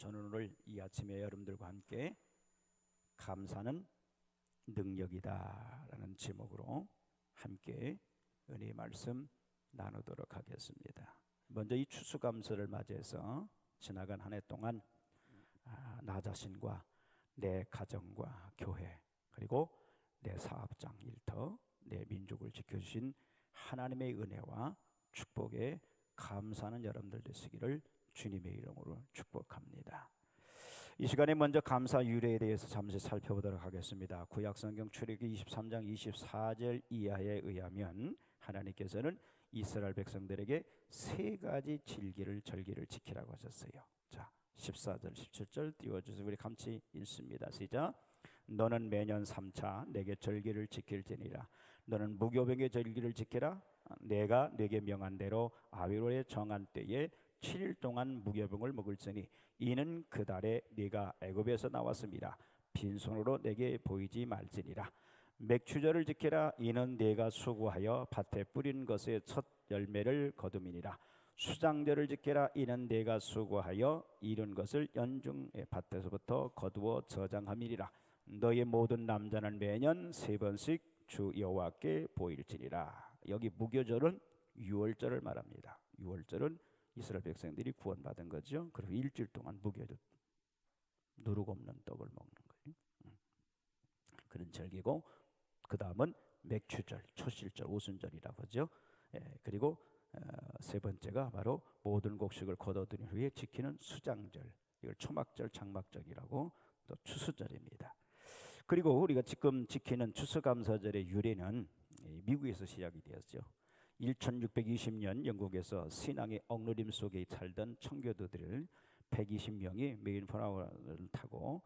저는 오늘 이 아침에 여러분들과 함께 감사는 능력이다 라는 제목으로 함께 은혜의 말씀 나누도록 하겠습니다. 먼저 이 추수감사를 맞이해서 지나간 한 해 동안 나 자신과 내 가정과 교회 그리고 내 사업장 일터 내 민족을 지켜주신 하나님의 은혜와 축복에 감사하는 여러분들 되시기를 주님의 이름으로 축복합니다. 이 시간에 먼저 감사 유래에 대해서 잠시 살펴보도록 하겠습니다. 구약성경 출애굽기 23장 24절 이하에 의하면 하나님께서는 이스라엘 백성들에게 세 가지 절기를 지키라고 하셨어요. 자, 14절 17절 띄워주세요. 우리 같이 읽습니다. 시작. 너는 매년 3차 내게 절기를 지킬지니라. 너는 무교병의 절기를 지키라. 내가 네게 명한 대로 아비로의 정한 때에 7일 동안 무교병을 먹을지니 이는 그 달에 네가 애굽에서 나왔습니다. 빈손으로 내게 보이지 말지니라. 맥추절을 지키라. 이는 네가 수고하여 밭에 뿌린 것의 첫 열매를 거둠이니라. 수장절을 지키라. 이는 네가 수고하여 이룬 것을 연중의 밭에서부터 거두어 저장함이니라. 너의 모든 남자는 매년 3번씩 주 여호와께 보일지니라. 여기 무교절은 유월절을 말합니다. 유월절은 이스라엘 백성들이 구원받은 거죠. 그리고 일주일 동안 무교절 누룩 없는 떡을 먹는 거예요. 그런 절기고, 그 다음은 맥추절, 초실절, 오순절이라고 하죠. 그리고 세 번째가 바로 모든 곡식을 거둬들인 후에 지키는 수장절, 이걸 초막절, 장막절이라고 또 추수절입니다. 그리고 우리가 지금 지키는 추수감사절의 유래는 미국에서 시작이 되었죠. 1620년 영국에서 신앙의 억누림 속에 살던 청교도들을 120명이 메인포라를 타고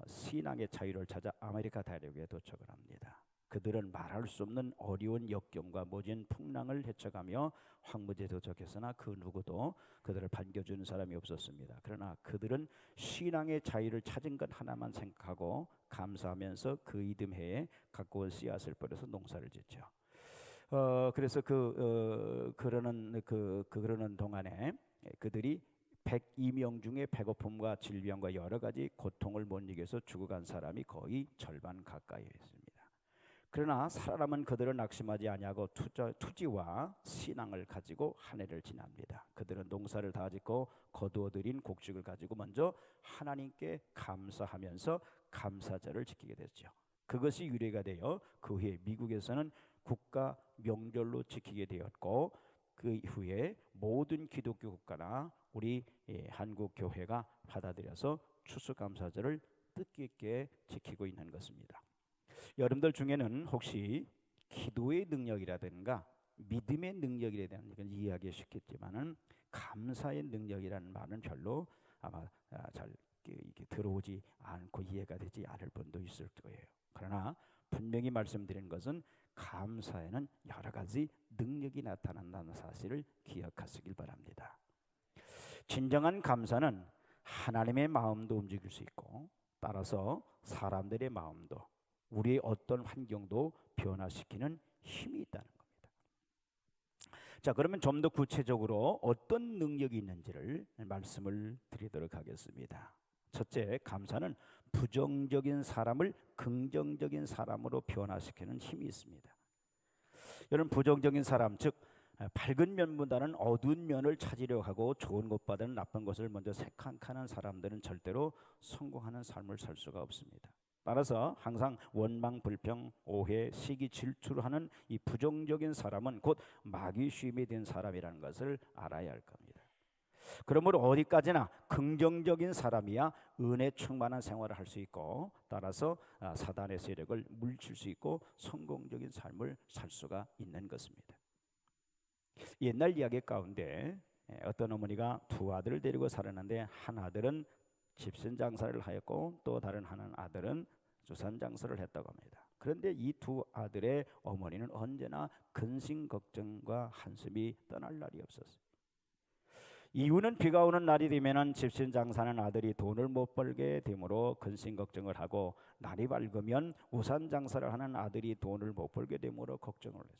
신앙의 자유를 찾아 아메리카 다륙에 도착을 합니다. 그들은 말할 수 없는 어려운 역경과 모진 풍랑을 헤쳐가며 황무지에 도착했으나 그 누구도 그들을 반겨주는 사람이 없었습니다. 그러나 그들은 신앙의 자유를 찾은 것 하나만 생각하고 감사하면서 그 이듬해에 가까운 씨앗을 뿌려서 농사를 짓죠. 그래서 그러는 동안에 그들이 102명 중에 배고픔과 질병과 여러 가지 고통을 못 이겨서 죽어간 사람이 거의 절반 가까이였습니다. 그러나 살아남은 그들은 낙심하지 아니하고 투지와 신앙을 가지고 한 해를 지납니다. 그들은 농사를 다 짓고 거두어들인 곡식을 가지고 먼저 하나님께 감사하면서 감사절을 지키게 됐죠. 그것이 유래가 되어 그 후에 미국에서는 국가 명절로 지키게 되었고, 그 이후에 모든 기독교 국가나 우리 한국 교회가 받아들여서 추수감사절을 뜻깊게 지키고 있는 것입니다. 여러분들 중에는 혹시 기도의 능력이라든가 믿음의 능력이라든가 이건 이해하기 쉽겠지만은 감사의 능력이라는 말은 별로 아마 잘 이렇게 들어오지 않고 이해가 되지 않을 분도 있을 거예요. 그러나 분명히 말씀드린 것은 감사에는 여러 가지 능력이 나타난다는 사실을 기억하시길 바랍니다. 진정한 감사는 하나님의 마음도 움직일 수 있고, 따라서 사람들의 마음도 우리의 어떤 환경도 변화시키는 힘이 있다는 겁니다. 자, 그러면 좀 더 구체적으로 어떤 능력이 있는지를 말씀을 드리도록 하겠습니다. 첫째, 감사는 부정적인 사람을 긍정적인 사람으로 변화시키는 힘이 있습니다. 여러분, 부정적인 사람, 즉 밝은 면보다는 어두운 면을 찾으려 하고 좋은 것보다는 나쁜 것을 먼저 생각하는 사람들은 절대로 성공하는 삶을 살 수가 없습니다. 따라서 항상 원망, 불평, 오해, 시기, 질투를 하는 이 부정적인 사람은 곧 마귀 쉼이 된 사람이라는 것을 알아야 할 겁니다. 그러므로 어디까지나 긍정적인 사람이야 은혜 충만한 생활을 할 수 있고, 따라서 사단의 세력을 물칠 수 있고 성공적인 삶을 살 수가 있는 것입니다. 옛날 이야기 가운데 어떤 어머니가 두 아들을 데리고 살았는데, 한 아들은 집신 장사를 하였고 또 다른 한 아들은 주산 장사를 했다고 합니다. 그런데 이 두 아들의 어머니는 언제나 근심 걱정과 한숨이 떠날 날이 없었어요. 이유는 비가 오는 날이 되면은 집신 장사는 아들이 돈을 못 벌게 되므로 근심 걱정을 하고, 날이 밝으면 우산 장사를 하는 아들이 돈을 못 벌게 되므로 걱정을 했어요.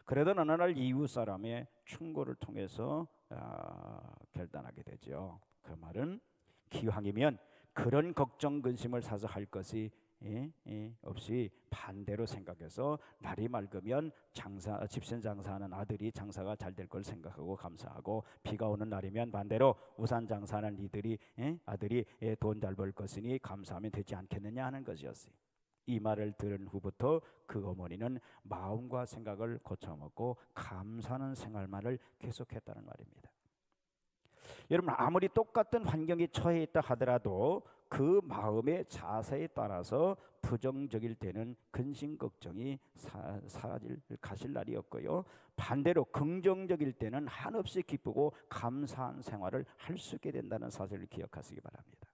그러던 어느 날 이웃 사람의 충고를 통해서 결단하게 되죠. 그 말은 기왕이면 그런 걱정 근심을 사서 할 것이 없이 반대로 생각해서 날이 맑으면 집신 장사하는 아들이 장사가 잘 될 걸 생각하고 감사하고, 비가 오는 날이면 반대로 우산 장사하는 아들이 돈 잘 벌 것이니 감사하면 되지 않겠느냐 하는 것이었어요. 이 말을 들은 후부터 그 어머니는 마음과 생각을 고쳐먹고 감사하는 생활만을 계속했다는 말입니다. 여러분, 아무리 똑같은 환경에 처해 있다 하더라도 그 마음의 자세에 따라서 부정적일 때는 근심 걱정이 가실 날이 없고요, 반대로 긍정적일 때는 한없이 기쁘고 감사한 생활을 할 수 있게 된다는 사실을 기억하시기 바랍니다.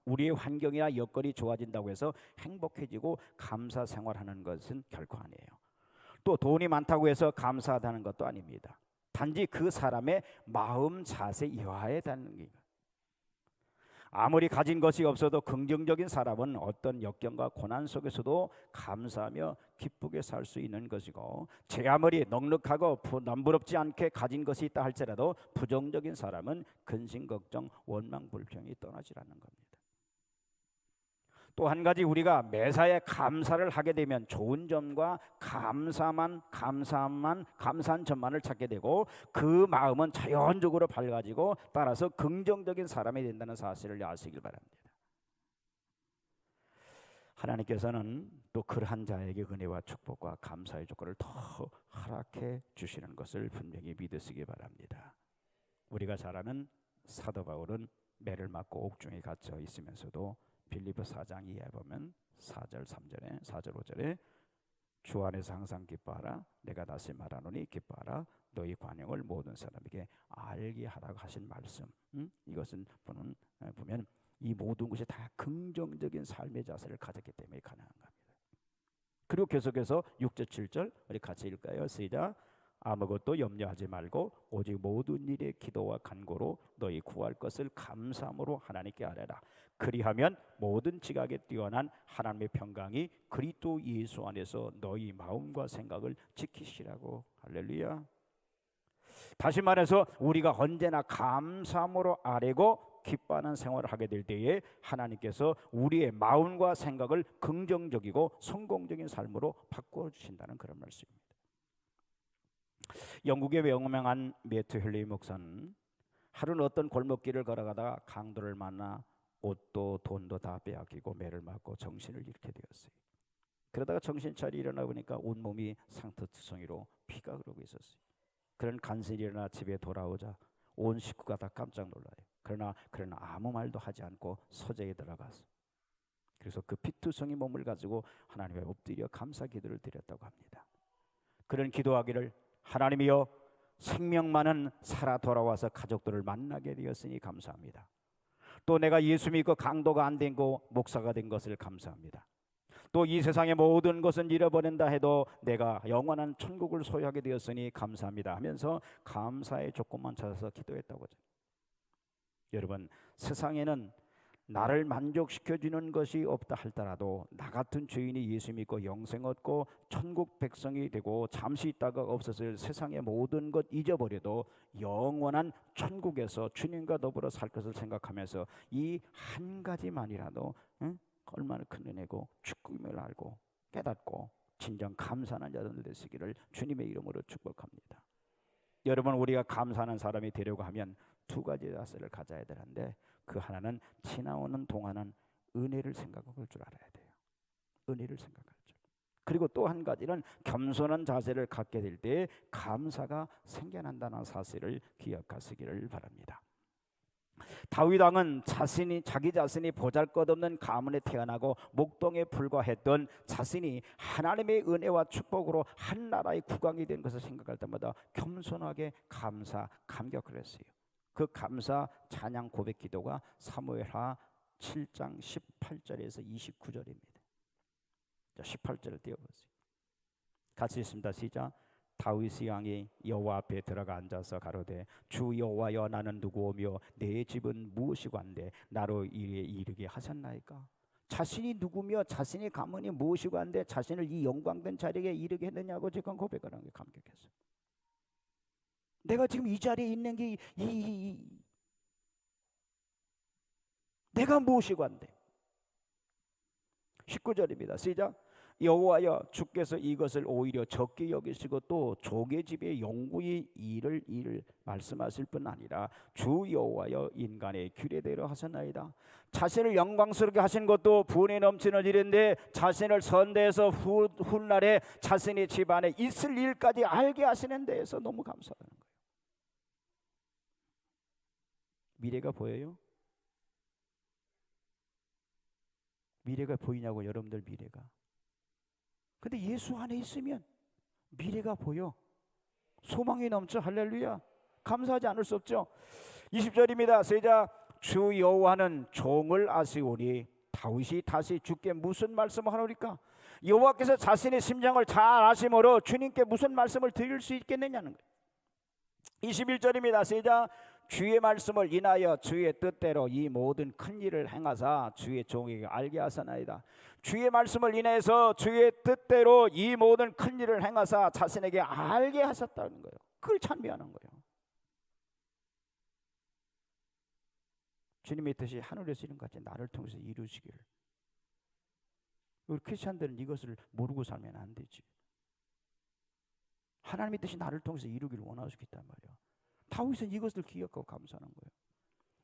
우리의 환경이나 여건이 좋아진다고 해서 행복해지고 감사 생활하는 것은 결코 아니에요. 또 돈이 많다고 해서 감사하다는 것도 아닙니다. 단지 그 사람의 마음 자세 이하에 닿는 게, 아무리 가진 것이 없어도 긍정적인 사람은 어떤 역경과 고난 속에서도 감사하며 기쁘게 살 수 있는 것이고, 제 아무리 넉넉하고 남부럽지 않게 가진 것이 있다 할지라도 부정적인 사람은 근심 걱정 원망 불평이 떠나질 않는 겁니다. 또 한 가지, 우리가 매사에 감사를 하게 되면 좋은 점과 감사한 점만을 찾게 되고, 그 마음은 자연적으로 밝아지고 따라서 긍정적인 사람이 된다는 사실을 아시길 바랍니다. 하나님께서는 또 그러한 자에게 은혜와 축복과 감사의 조건을 더 허락해 주시는 것을 분명히 믿으시기 바랍니다. 우리가 잘 아는 사도 바울은 매를 맞고 옥중에 갇혀 있으면서도 빌립보 4장 2에 보면 4절 3절에 4절 5절에 주 안에서 항상 기뻐하라, 내가 다시 말하노니 기뻐하라, 너희 관용을 모든 사람에게 알게 하라고 하신 말씀, 이것은 보면 이 모든 것이 다 긍정적인 삶의 자세를 가졌기 때문에 가능한 겁니다. 그리고 계속해서 6절 7절 우리 같이 읽을까요? 시작. 아무것도 염려하지 말고 오직 모든 일에 기도와 간구로 너희 구할 것을 감사함으로 하나님께 아뢰라. 그리하면 모든 지각에 뛰어난 하나님의 평강이 그리스도 예수 안에서 너희 마음과 생각을 지키시라고. 할렐루야. 다시 말해서 우리가 언제나 감사함으로 아뢰고 기뻐하는 생활을 하게 될 때에 하나님께서 우리의 마음과 생각을 긍정적이고 성공적인 삶으로 바꿔주신다는 그런 말씀입니다. 영국의 유명한 매튜 헨리 목사는 하루는 어떤 골목길을 걸어가다가 강도를 만나 옷도 돈도 다 빼앗기고 매를 맞고 정신을 잃게 되었어요. 그러다가 정신 차려 일어나 보니까 온몸이 상처투성이로 피가 흐르고 있었어요. 그런 간신히 일어나 집에 돌아오자 온 식구가 다 깜짝 놀라요. 그러나 아무 말도 하지 않고 서재에 들어가서 그래서 그 피투성이 몸을 가지고 하나님에 엎드려 감사 기도를 드렸다고 합니다. 그런 기도하기를, 하나님이여, 생명만은 살아 돌아와서 가족들을 만나게 되었으니 감사합니다. 또 내가 예수 믿고 강도가 안 된 거 목사가 된 것을 감사합니다. 또 이 세상의 모든 것은 잃어버린다 해도 내가 영원한 천국을 소유하게 되었으니 감사합니다 하면서 감사의 조건만 찾아서 기도했다고 하죠. 여러분, 세상에는 나를 만족시켜주는 것이 없다 할지라도 나 같은 죄인이 예수 믿고 영생 얻고 천국 백성이 되고 잠시 있다가 없어질 세상의 모든 것 잊어버려도 영원한 천국에서 주님과 더불어 살 것을 생각하면서 이 한 가지만이라도 얼마나 큰 은혜고 축복임을 알고 깨닫고 진정 감사하는 자들 되시기를 주님의 이름으로 축복합니다. 여러분, 우리가 감사하는 사람이 되려고 하면 두 가지 자세를 가져야 되는데, 그 하나는 지나오는 동안은 은혜를 생각할 줄 알아야 돼요. 은혜를 생각할 줄. 그리고 또 한 가지는 겸손한 자세를 갖게 될 때 감사가 생겨난다는 사실을 기억하시기를 바랍니다. 다윗 왕은 자기 자신이 보잘것없는 가문에 태어나고 목동에 불과했던 자신이 하나님의 은혜와 축복으로 한 나라의 국왕이 된 것을 생각할 때마다 겸손하게 감격을 했어요. 그 감사 찬양 고백 기도가 사무엘하 7장 18절에서 29절입니다. 18절을 띄워보세요. 같이 있습니다. 시작. 다윗이 왕이 여호와 앞에 들어가 앉아서 가로되, 주 여호와여, 나는 누구오며 내 집은 무엇이고 한데 나로 이르게 하셨나이까? 자신이 누구며 자신의 가문이 무엇이고 한데 자신을 이 영광된 자리에 이르게 했느냐고 지금 고백을 한 게 감격했어요. 내가 지금 이 자리에 있는 게 내가 무엇이고 한데. 19절입니다. 시작. 여호와여 주께서 이것을 오히려 적게 여기시고 또 족의 집에 영구히 일을 말씀하실 뿐 아니라 주 여호와여 인간의 규례대로 하셨나이다. 자신을 영광스럽게 하신 것도 분에 넘치는 일인데 자신을 선대해서 훗날에 자신의 집안에 있을 일까지 알게 하시는 데에서 너무 감사하는 거예요. 미래가 보여요? 미래가 보이냐고 여러분들 미래가. 근데 예수 안에 있으면 미래가 보여. 소망이 넘쳐. 할렐루야. 감사하지 않을 수 없죠. 20절입니다. 시작. 주 여호와는 종을 아시오니 다윗이 다시 주께 무슨 말씀을 하노리까? 여호와께서 자신의 심장을 잘 아심으로 주님께 무슨 말씀을 드릴 수 있겠느냐는 거예요. 21절입니다. 시작. 주의 말씀을 인하여 주의 뜻대로 이 모든 큰 일을 행하사 주의 종에게 알게 하사나이다. 주의 말씀을 인해서 주의 뜻대로 이 모든 큰 일을 행하사 자신에게 알게 하셨다는 거예요. 그걸 찬미하는 거예요. 주님의 뜻이 하늘에서 이룬 같이 나를 통해서 이루시기를. 우리 크리스찬들은 이것을 모르고 살면 안 되지. 하나님의 뜻이 나를 통해서 이루기를 원하시기 때문에 말이야. 다윗은 이것을 기억하고 감사하는 거예요.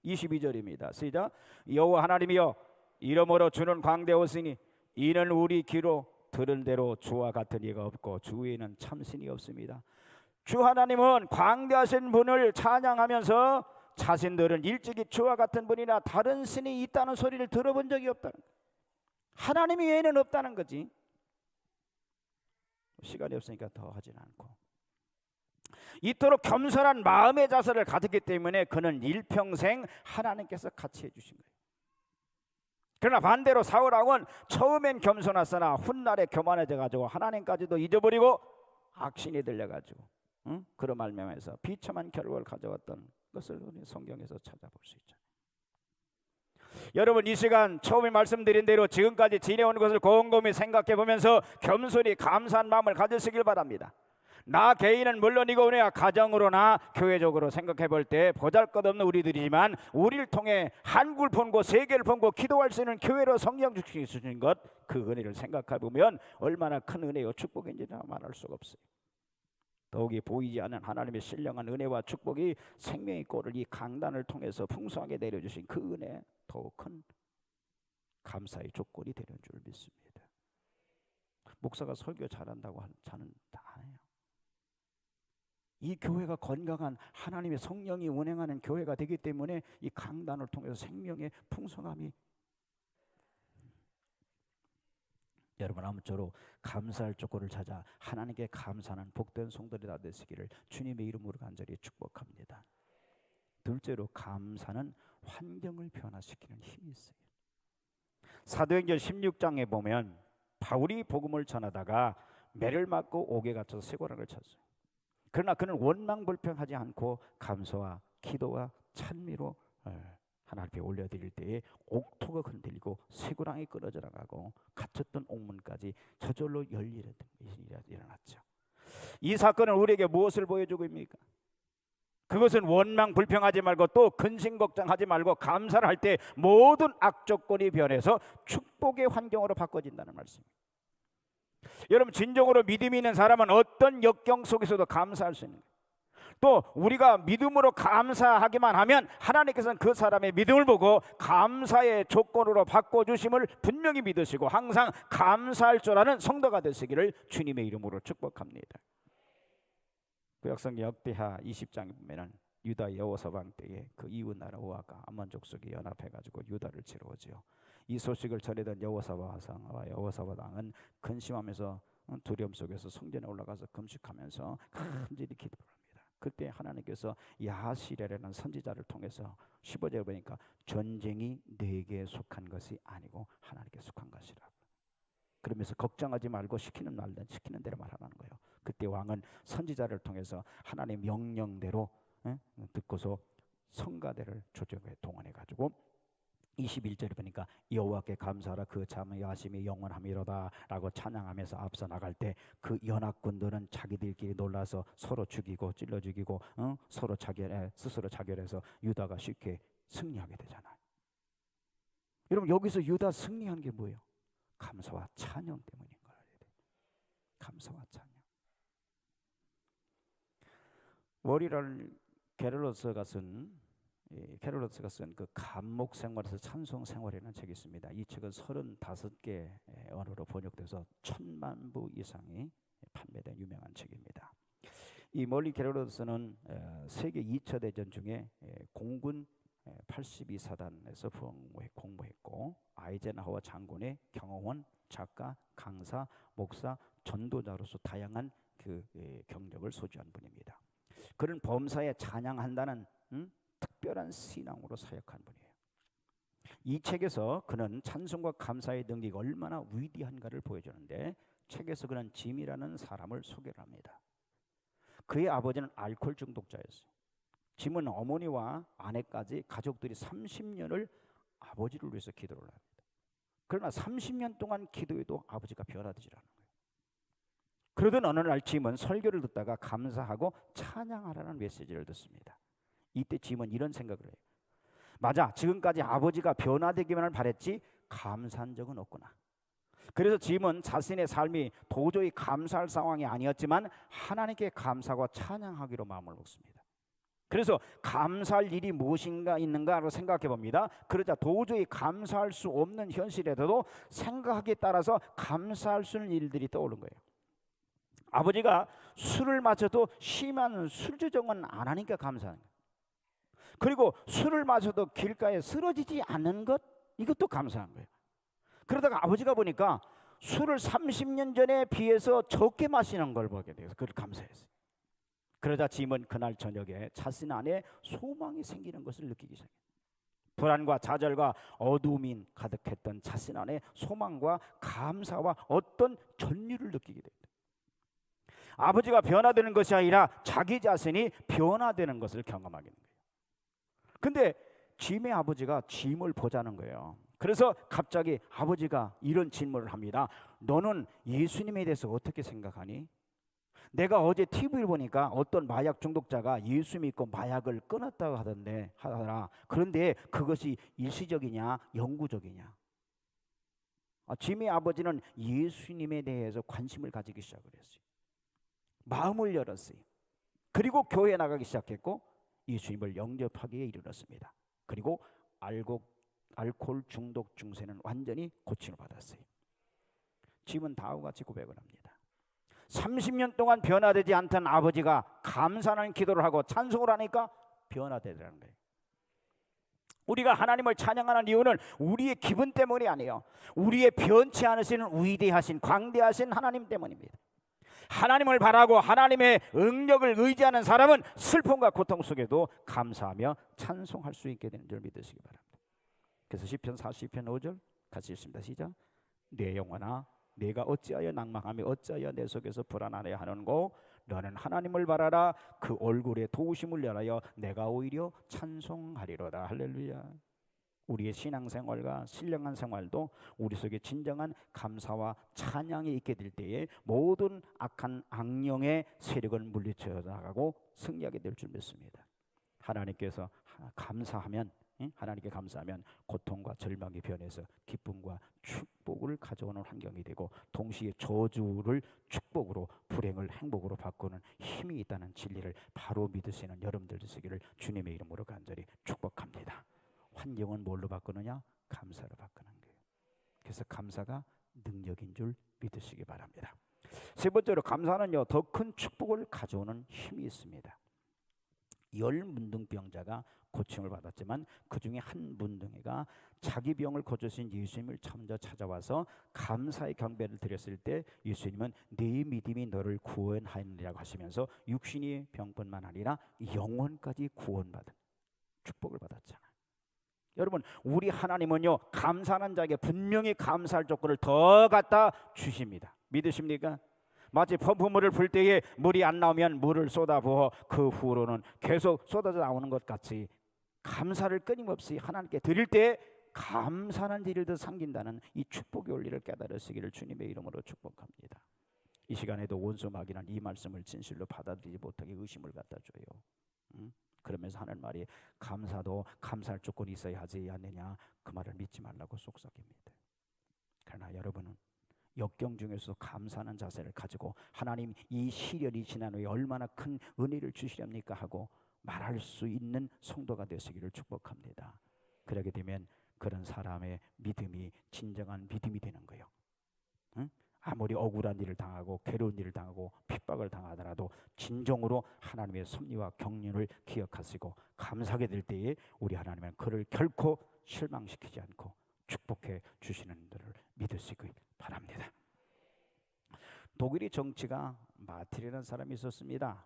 22절입니다. 시작. 여호와 하나님이여 이러므로 주는 광대하시니 이는 우리 귀로 들은 대로 주와 같은 이가 없고 주 외에는 참신이 없습니다. 주 하나님은 광대하신 분을 찬양하면서 자신들은 일찍이 주와 같은 분이나 다른 신이 있다는 소리를 들어본 적이 없다는 거예요. 하나님 외에는 없다는 거지. 시간이 없으니까 더 하진 않고. 이토록 겸손한 마음의 자세를 가졌기 때문에 그는 일평생 하나님께서 같이 해주신 거예요. 그러나 반대로 사울왕은 처음엔 겸손했으나 훗날에 교만해져가지고 하나님까지도 잊어버리고 악신이 들려가지고 그런 말미암아서 비참한 결과를 가져왔던 것을 우리 성경에서 찾아볼 수 있죠. 여러분 이 시간 처음에 말씀드린 대로 지금까지 지내온 것을 곰곰이 생각해 보면서 겸손히 감사한 마음을 가지시길 바랍니다. 나 개인은 물론이고 우리가 가정으로나 교회적으로 생각해 볼 때 보잘것없는 우리들이지만 우리를 통해 한국을 품고 세계를 품고 기도할 수 있는 교회로 성령 주신 것, 그 은혜를 생각해 보면 얼마나 큰 은혜요 축복인지 말할 수가 없어요. 더욱이 보이지 않는 하나님의 신령한 은혜와 축복이 생명의 꼴을 이 강단을 통해서 풍성하게 내려주신 그 은혜, 더욱 큰 감사의 조건이 되는 줄 믿습니다. 목사가 설교 잘한다고 자는 다 안 해요. 이 교회가 건강한 하나님의 성령이 운행하는 교회가 되기 때문에 이 강단을 통해서 생명의 풍성함이. 여러분 아무쪼록 감사할 조건을 찾아 하나님께 감사하는 복된 성도들이 다 되시기를 주님의 이름으로 간절히 축복합니다. 둘째로 감사는 환경을 변화시키는 힘이 있어요. 사도행전 16장에 보면 바울이 복음을 전하다가 매를 맞고 옥에 갇혀서 쇠고랑을 쳤어요. 그러나 그는 원망불평하지 않고 감사와 기도와 찬미로 하나님께 올려드릴 때에 옥토가 흔들리고 쇠고랑이 끊어져 나가고 갇혔던 옥문까지 저절로 열리는 일이 일어났죠. 이 사건은 우리에게 무엇을 보여주고 있습니까? 그것은 원망불평하지 말고 또 근심걱정하지 말고 감사를 할 때 모든 악조건이 변해서 축복의 환경으로 바꿔진다는 말씀입니다. 여러분 진정으로 믿음이 있는 사람은 어떤 역경 속에서도 감사할 수 있는 거예요. 또 우리가 믿음으로 감사하기만 하면 하나님께서는 그 사람의 믿음을 보고 감사의 조건으로 바꿔주심을 분명히 믿으시고 항상 감사할 줄 아는 성도가 되시기를 주님의 이름으로 축복합니다. 구약성경 역대하 20장에 보면은 유다 여호사방 때에 그 이웃 나라 오아가 암몬 족속이 연합해가지고 유다를 치러오지요. 이 소식을 전해던 여호사밧 왕은 근심하면서 두려움 속에서 성전에 올라가서 금식하면서 간절히 기도를 합니다. 그때 하나님께서 야하시랴라는 선지자를 통해서 15절에 보니까 전쟁이 네게 속한 것이 아니고 하나님께 속한 것이라고. 그러면서 걱정하지 말고 시키는 대로 말하라는 거예요. 그때 왕은 선지자를 통해서 하나님의 명령대로 듣고서 성가대를 조정에 동원해 가지고 21절에 보니까 여호와께 감사하라 그 자비하심이 영원함이로다 라고 찬양하면서 앞서 나갈 때 그 연합군들은 자기들끼리 놀라서 서로 죽이고 찔러 죽이고 서로 스스로 자결해서 유다가 쉽게 승리하게 되잖아요. 여러분 여기서 유다 승리한 게 뭐예요? 감사와 찬양 때문인 거예요. 감사와 찬양. 월요일 게롤로스가 쓴 그 감목 생활에서 찬송 생활이라는 책이 있습니다. 이 책은 35개 언어로 번역돼서 1000만 부 이상이 판매된 유명한 책입니다. 이 멀리 게롤로스는 세계 2차 대전 중에 공군 82사단에서 공모했고 아이젠하워 장군의 경호원, 작가, 강사, 목사, 전도자로서 다양한 그 경력을 소지한 분입니다. 그는 범사에 찬양한다는 특별한 신앙으로 사역한 분이에요. 이 책에서 그는 찬송과 감사의 능력이 얼마나 위대한가를 보여주는데 책에서 그는 짐이라는 사람을 소개를 합니다. 그의 아버지는 알코올 중독자였어요. 짐은 어머니와 아내까지 가족들이 30년을 아버지를 위해서 기도를 합니다. 그러나 30년 동안 기도해도 아버지가 변화되지 않은 거예요. 그러던 어느 날 짐은 설교를 듣다가 감사하고 찬양하라는 메시지를 듣습니다. 이때 짐은 이런 생각을 해요. 맞아, 지금까지 아버지가 변화되기만을 바랬지 감사한 적은 없구나. 그래서 짐은 자신의 삶이 도저히 감사할 상황이 아니었지만 하나님께 감사하고 찬양하기로 마음을 먹습니다. 그래서 감사할 일이 무엇인가 있는가로 생각해 봅니다. 그러자 도저히 감사할 수 없는 현실에도 생각하기에 따라서 감사할 수 있는 일들이 떠오른 거예요. 아버지가 술을 마셔도 심한 술주정은 안 하니까 감사하는 거예요. 그리고 술을 마셔도 길가에 쓰러지지 않는 것, 이것도 감사한 거예요. 그러다가 아버지가 보니까 술을 30년 전에 비해서 적게 마시는 걸 보게 돼서 그걸 감사했어요. 그러자 짐은 그날 저녁에 자신 안에 소망이 생기는 것을 느끼기 시작해요. 불안과 좌절과 어두움이 가득했던 자신 안에 소망과 감사와 어떤 전율을 느끼게 됩니다. 아버지가 변화되는 것이 아니라 자기 자신이 변화되는 것을 경험하게 되는 거예요. 근데 짐의 아버지가 짐을 보자는 거예요. 그래서 갑자기 아버지가 이런 질문을 합니다. 너는 예수님에 대해서 어떻게 생각하니? 내가 어제 TV를 보니까 어떤 마약 중독자가 예수 믿고 마약을 끊었다고 하더라. 그런데 그것이 일시적이냐 영구적이냐? 짐의 아버지는 예수님에 대해서 관심을 가지기 시작을 했어요. 마음을 열었어요. 그리고 교회에 나가기 시작했고 예수님을 영접하기에 이르렀습니다. 그리고 알코올 중독 증세는 완전히 고침을 받았어요. 짐은 다음과 같이 고백을 합니다. 30년 동안 변화되지 않던 아버지가 감사하는 기도를 하고 찬송을 하니까 변화되더라는 거예요. 우리가 하나님을 찬양하는 이유는 우리의 기분 때문이 아니에요. 우리의 변치 않으시는 위대하신 광대하신 하나님 때문입니다. 하나님을 바라고 하나님의 능력을 의지하는 사람은 슬픔과 고통 속에도 감사하며 찬송할 수 있게 되는 줄 믿으시기 바랍니다. 그래서 시편 40편 5절 같이 읽습니다. 시작. 내 영혼아 내가 어찌하여 낭망하며 어찌하여 내 속에서 불안하려 하는고 너는 하나님을 바라라. 그 얼굴에 도우심을 내하여 내가 오히려 찬송하리로다. 할렐루야. 우리의 신앙생활과 신령한 생활도 우리 속에 진정한 감사와 찬양이 있게 될 때에 모든 악한 악령의 세력을 물리쳐 나가고 승리하게 될 줄 믿습니다. 하나님께서 감사하면 하나님께 감사하면 고통과 절망이 변해서 기쁨과 축복을 가져오는 환경이 되고 동시에 저주를 축복으로 불행을 행복으로 바꾸는 힘이 있다는 진리를 바로 믿으시는 여러분들 되시기를 주님의 이름으로 간절히 축복합니다. 환경은 뭘로 바꾸느냐? 감사로 바꾸는 거예요. 그래서 감사가 능력인 줄 믿으시기 바랍니다. 세 번째로 감사는요 더 큰 축복을 가져오는 힘이 있습니다. 10 문둥병자가 고침을 받았지만 그 중에 한 문둥이가 자기 병을 고쳐주신 예수님을 먼저 찾아와서 감사의 경배를 드렸을 때 예수님은 네 믿음이 너를 구원하느니라고 하시면서 육신의 병뿐만 아니라 영혼까지 구원받은 축복을 받았잖아요. 여러분 우리 하나님은요 감사하는 자에게 분명히 감사할 조건을 더 갖다 주십니다. 믿으십니까? 마치 펌프물을 불 때에 물이 안 나오면 물을 쏟아부어 그 후로는 계속 쏟아져 나오는 것 같이 감사를 끊임없이 하나님께 드릴 때 감사하는 일을 더 섬긴다는 이 축복의 원리를 깨달으시기를 주님의 이름으로 축복합니다. 이 시간에도 원수 마귀는 이 말씀을 진실로 받아들이지 못하게 의심을 갖다 줘요. 그러면서 하는 말이 감사도 감사할 조건이 있어야 하지 않느냐, 그 말을 믿지 말라고 속삭입니다. 그러나 여러분은 역경 중에서도 감사하는 자세를 가지고 하나님 이 시련이 지난 후에 얼마나 큰 은혜를 주시렵니까 하고 말할 수 있는 성도가 되시기를 축복합니다. 그러게 되면 그런 사람의 믿음이 진정한 믿음이 되는 거예요. 아무리 억울한 일을 당하고 괴로운 일을 당하고 핍박을 당하더라도 진정으로 하나님의 섭리와 경륜을 기억하시고 감사하게 될 때에 우리 하나님은 그를 결코 실망시키지 않고 축복해 주시는 것을 믿으시기 바랍니다. 독일의 정치가 마틸이라는 사람이 있었습니다.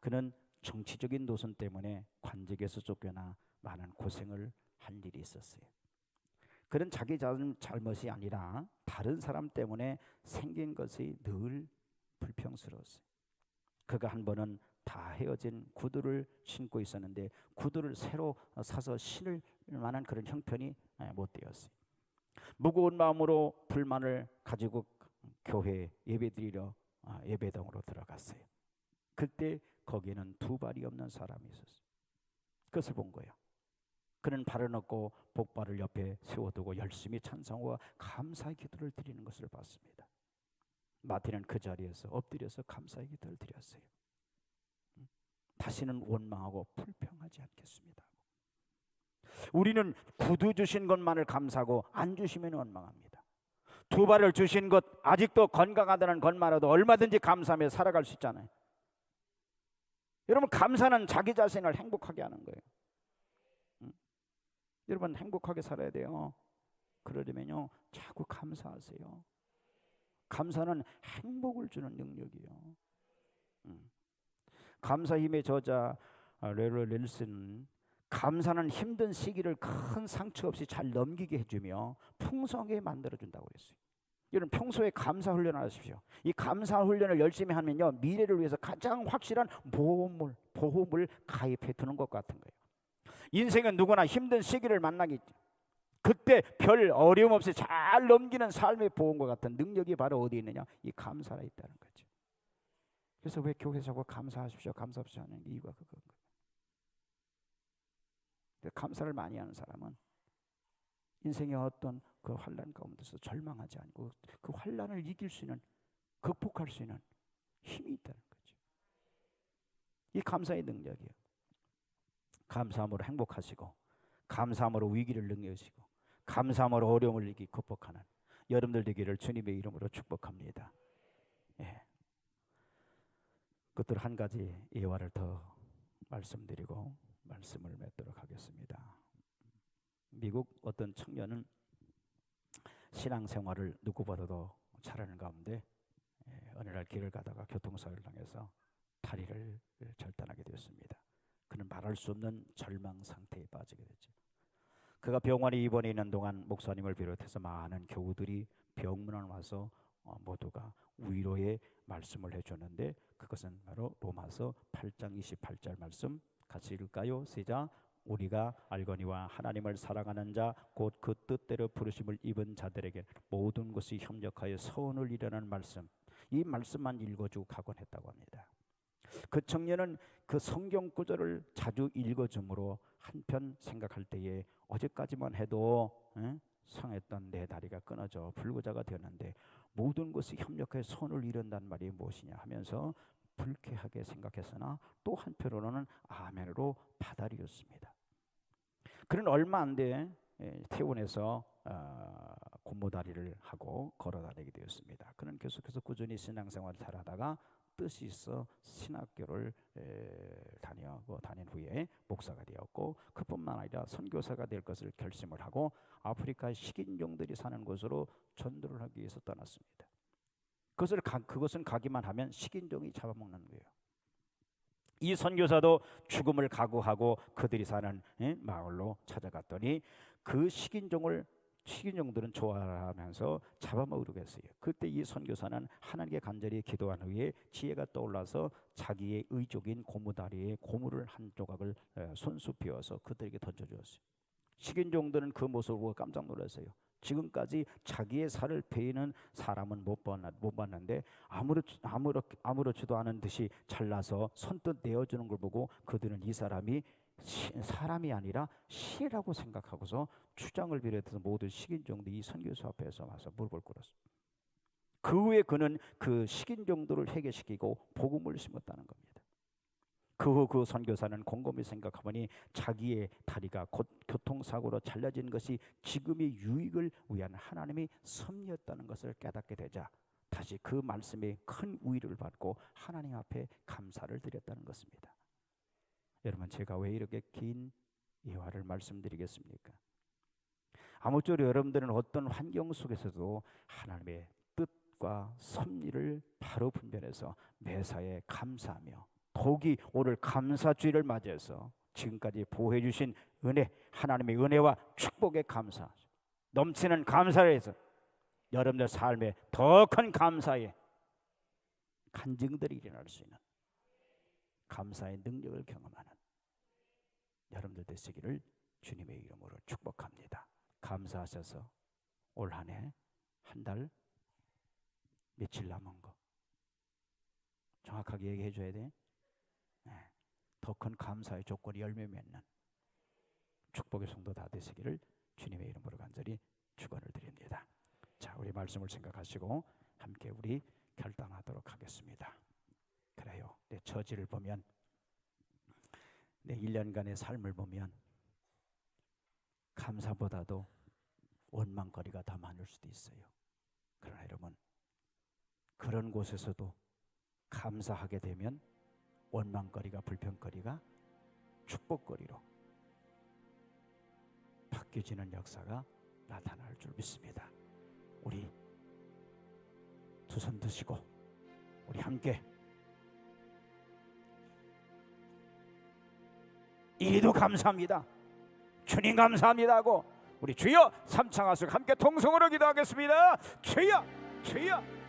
그는 정치적인 노선 때문에 관직에서 쫓겨나 많은 고생을 한 일이 있었어요. 그는 자기 잘못이 아니라 다른 사람 때문에 생긴 것이 늘 불평스러웠어요. 그가 한 번은 다 헤어진 구두를 신고 있었는데 구두를 새로 사서 신을 만한 그런 형편이 못 되었어요. 무거운 마음으로 불만을 가지고 교회 예배드리러 예배당으로 들어갔어요. 그때 거기에는 두 발이 없는 사람이 있었어요. 그것을 본 거예요. 그는 발을 얻고 복발을 옆에 세워두고 열심히 찬송과 감사의 기도를 드리는 것을 봤습니다. 마틴은 그 자리에서 엎드려서 감사의 기도를 드렸어요. 다시는 원망하고 불평하지 않겠습니다. 우리는 구두 주신 것만을 감사하고 안 주시면 원망합니다. 두 발을 주신 것, 아직도 건강하다는 것만으로도 얼마든지 감사하며 살아갈 수 있잖아요. 여러분, 감사는 자기 자신을 행복하게 하는 거예요. 여러분, 행복하게 살아야 돼요. 그러려면요, 자꾸 감사하세요. 감사는 행복을 주는 능력이에요. 감사 힘의 저자 레로 릴슨은 감사는 힘든 시기를 큰 상처 없이 잘 넘기게 해주며 풍성하게 만들어준다고 그랬어요. 여러분, 평소에 감사 훈련을 하십시오. 이 감사 훈련을 열심히 하면요, 미래를 위해서 가장 확실한 보험을 가입해 두는 것 같은 거예요. 인생은 누구나 힘든 시기를 만나겠죠. 그때 별 어려움 없이 잘 넘기는 삶의 보험과 같은 능력이 바로 어디 있느냐? 이 감사가 있다는 거죠. 그래서 왜 교회에서 자꾸 감사하십시오, 감사합시오 하는 이유가 그건 거예요. 감사를 많이 하는 사람은 인생의 어떤 그 환난 가운데서 절망하지 않고 그 환난을 이길 수 있는, 극복할 수 있는 힘이 있다는 거죠. 이 감사의 능력이에요. 감사함으로 행복하시고, 감사함으로 위기를 능력하시고, 감사함으로 어려움을 이기 극복하는 여러분들 되기를 주님의 이름으로 축복합니다. 예. 그것들 한 가지 예화를 더 말씀드리고 말씀을 맺도록 하겠습니다. 미국 어떤 청년은 신앙생활을 누구보다도 잘하는 가운데 어느 날 길을 가다가 교통사고를 당해서 다리를 절단하게 되었습니다. 그는 말할 수 없는 절망 상태에 빠지게 됐죠. 그가 병원에 입원해 있는 동안 목사님을 비롯해서 많은 교우들이 병문안 와서 모두가 위로의 말씀을 해줬는데, 그것은 바로 로마서 8장 28절 말씀 같이 읽을까요? 시작. 우리가 알거니와 하나님을 사랑하는 자 곧 그 뜻대로 부르심을 입은 자들에게 모든 것이 협력하여 선을 이루는 말씀, 이 말씀만 읽어주고 가곤 했다고 합니다. 그 청년은 그 성경 구절을 자주 읽어주므로 한편 생각할 때에 어제까지만 해도 상했던 내 다리가 끊어져 불구자가 되었는데 모든 것이 협력하여 선을 이룬다는 말이 무엇이냐 하면서 불쾌하게 생각했으나 또 한편으로는 아멘으로 받아들였습니다. 그는 얼마 안 돼 퇴원해서 고무다리를 하고 걸어다니게 되었습니다. 그는 계속해서 꾸준히 신앙생활을 잘하다가 뜻이 있어 신학교를 다닌 후에 목사가 되었고, 그뿐만 아니라 선교사가 될 것을 결심을 하고 아프리카의 식인종들이 사는 곳으로 전도를 하기 위해서 떠났습니다. 그것은 가기만 하면 식인종이 잡아먹는 거예요. 이 선교사도 죽음을 각오하고 그들이 사는 마을로 찾아갔더니 그 식인종들은 좋아하면서 잡아먹으려고 했어요. 그때 이 선교사는 하나님께 간절히 기도한 후에 지혜가 떠올라서 자기의 의족인 고무다리에 고무를 한 조각을 손수 비워서 그들에게 던져주었어요. 식인종들은 그 모습을 보고 깜짝 놀랐어요. 지금까지 자기의 살을 베이는 사람은 못 봤는데 아무렇지도 않은 듯이 잘라서 선뜻 내어주는 걸 보고 그들은 이 사람이 사람이 아니라 신이라고 생각하고서 추장을 비롯해서 모든 식인종들이 이 선교사 앞에서 와서 무릎을 꿇었습니다. 그 후에 그는 그 식인종들을 해결시키고 복음을 심었다는 겁니다. 그 후 그 선교사는 곰곰이 생각하더니 자기의 다리가 곧 교통사고로 잘려진 것이 지금의 유익을 위한 하나님의 섭리였다는 것을 깨닫게 되자 다시 그 말씀에 큰 우위를 받고 하나님 앞에 감사를 드렸다는 것입니다. 여러분, 제가 왜 이렇게 긴 예화를 말씀드리겠습니까? 아무쪼록 여러분들은 어떤 환경 속에서도 하나님의 뜻과 섭리를 바로 분별해서 매사에 감사하며 더욱이 오늘 감사주일을 맞이해서 지금까지 보호해 주신 은혜, 하나님의 은혜와 축복에 감사, 넘치는 감사를 해서 여러분들 삶에 더 큰 감사의 간증들이 일어날 수 있는 감사의 능력을 경험하는 여러분들 되시기를 주님의 이름으로 축복합니다. 감사하셔서 올 한 해 한 달 며칠 남은 거 정확하게 얘기해 줘야 돼. 더 큰 감사의 조건이 열매 맺는 축복의 성도 다 되시기를 주님의 이름으로 간절히 축원을 드립니다. 자, 우리 말씀을 생각하시고 함께 우리 결단하도록 하겠습니다. 그래요. 내 처지를 보면, 내 1년간의 삶을 보면 감사보다도 원망거리가 더 많을 수도 있어요. 그러나 여러분, 그런 곳에서도 감사하게 되면 원망거리가, 불평거리가 축복거리로 바뀌어지는 역사가 나타날 줄 믿습니다. 우리 두 손 드시고 우리 함께 이리도 감사합니다, 주님 감사합니다 하고 우리 주여 삼창하시고 함께 통성으로 기도하겠습니다. 주여, 주여.